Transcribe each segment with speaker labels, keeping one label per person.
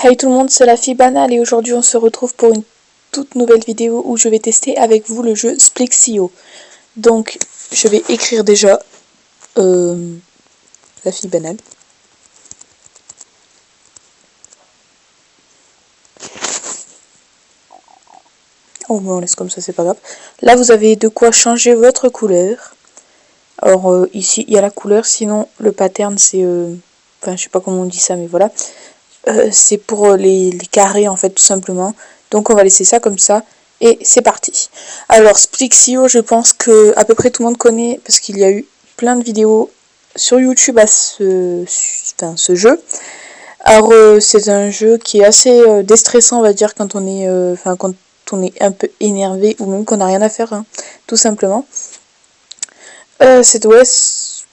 Speaker 1: Hey tout le monde, c'est la fille banale et aujourd'hui on se retrouve pour une toute nouvelle vidéo où je vais tester avec vous le jeu Splixio. Donc je vais écrire déjà la fille banale. Oh mais on laisse comme ça, c'est pas grave. Là vous avez de quoi changer votre couleur. Alors ici il y a la couleur, sinon le pattern c'est... Enfin je sais pas comment on dit ça mais voilà. C'est pour les carrés en fait tout simplement. Donc on va laisser ça comme ça. Et c'est parti. Alors Splixio, je pense que à peu près tout le monde connaît parce qu'il y a eu plein de vidéos sur YouTube à ce jeu. Alors c'est un jeu qui est assez déstressant, on va dire, quand on est quand on est un peu énervé ou même qu'on n'a rien à faire, hein, tout simplement. Il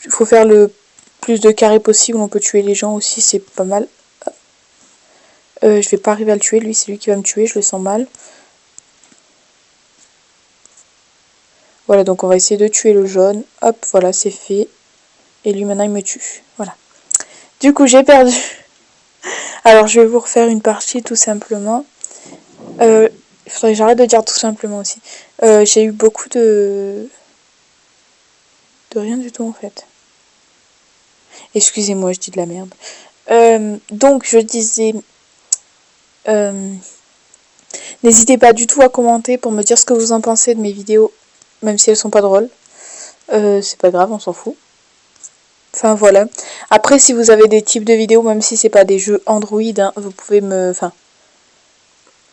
Speaker 1: faut faire le plus de carrés possible, on peut tuer les gens aussi, c'est pas mal. Je vais pas arriver à le tuer, lui c'est lui qui va me tuer, je le sens mal. Voilà, donc on va essayer de tuer le jaune. Hop, voilà, c'est fait. Et lui maintenant il me tue. Voilà. Du coup j'ai perdu. Alors je vais vous refaire une partie tout simplement. Il faudrait que j'arrête de dire tout simplement aussi. J'ai eu beaucoup de rien du tout en fait. Excusez-moi, je dis de la merde. Donc je disais... n'hésitez pas du tout à commenter pour me dire ce que vous en pensez de mes vidéos. Même si elles sont pas drôles. C'est pas grave, on s'en fout. Enfin voilà. Après si vous avez des types de vidéos, même si c'est pas des jeux Android, hein, vous pouvez me... Enfin,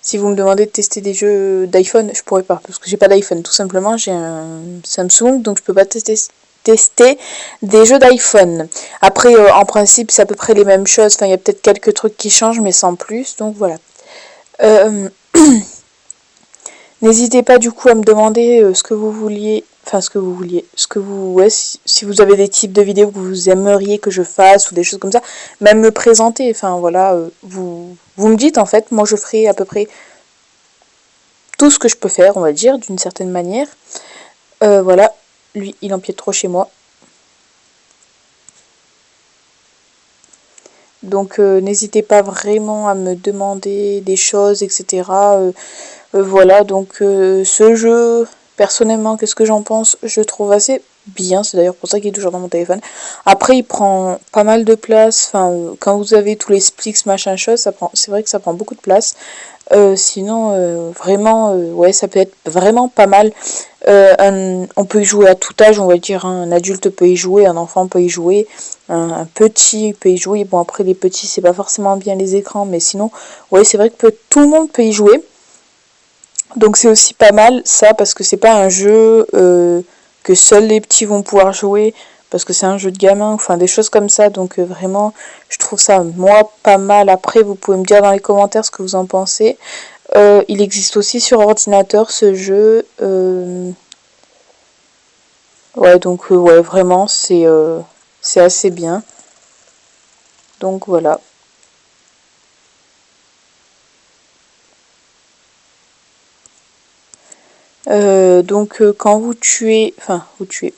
Speaker 1: si vous me demandez de tester des jeux d'iPhone, je pourrais pas. Parce que j'ai pas d'iPhone, tout simplement. J'ai un Samsung, donc je peux pas tester des jeux d'iPhone. Après, en principe, c'est à peu près les mêmes choses. Enfin, il y a peut-être quelques trucs qui changent, mais sans plus. Donc voilà. N'hésitez pas du coup à me demander ce que vous vouliez, enfin ce que vous, ouais, si vous avez des types de vidéos que vous aimeriez que je fasse ou des choses comme ça, même me présenter, enfin voilà, vous me dites en fait, moi je ferai à peu près tout ce que je peux faire, on va dire, d'une certaine manière. Voilà, lui il empiète trop chez moi. Donc n'hésitez pas vraiment à me demander des choses, etc. Voilà, donc ce jeu, personnellement, qu'est-ce que j'en pense? Je trouve assez bien, c'est d'ailleurs pour ça qu'il est toujours dans mon téléphone. Après, il prend pas mal de place, enfin, quand vous avez tous les splix, machin chose, c'est vrai que ça prend beaucoup de place. Sinon, vraiment, ouais, ça peut être vraiment pas mal. On peut y jouer à tout âge, on va dire, hein. Un adulte peut y jouer, un enfant peut y jouer, un petit peut y jouer. Bon, après, les petits, c'est pas forcément bien les écrans, mais sinon, ouais, c'est vrai que tout le monde peut y jouer. Donc c'est aussi pas mal ça, parce que c'est pas un jeu que seuls les petits vont pouvoir jouer, parce que c'est un jeu de gamin, enfin des choses comme ça. Donc vraiment je trouve ça moi pas mal. Après vous pouvez me dire dans les commentaires ce que vous en pensez. Il existe aussi sur ordinateur ce jeu. Ouais, donc ouais, vraiment c'est assez bien. Donc voilà. Quand vous tuez, enfin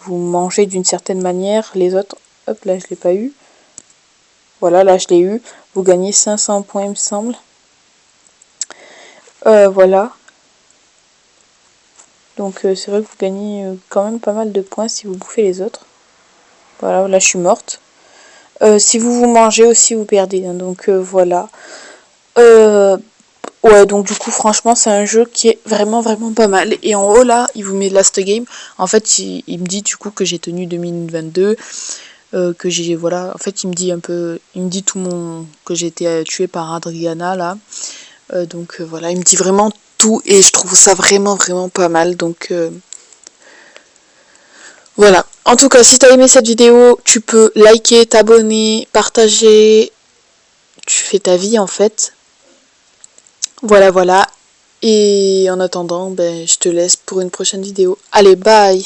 Speaker 1: vous mangez d'une certaine manière les autres. Hop, là je l'ai pas eu. Voilà, là je l'ai eu. Vous gagnez 500 points il me semble. Voilà. Donc c'est vrai que vous gagnez quand même pas mal de points si vous bouffez les autres. Voilà, là je suis morte. Si vous mangez aussi vous perdez. Hein, donc voilà. Ouais, donc du coup franchement c'est un jeu qui est vraiment pas mal. Et en haut là il vous met last game. En fait il me dit du coup que j'ai tenu 2022. Que j'ai, voilà, en fait il me dit que j'ai été tuée par Adriana là. Voilà, il me dit vraiment tout et je trouve ça vraiment pas mal. Donc voilà. En tout cas, si t'as aimé cette vidéo, tu peux liker, t'abonner, partager. Tu fais ta vie en fait. Voilà. Et en attendant, ben, je te laisse pour une prochaine vidéo. Allez, bye!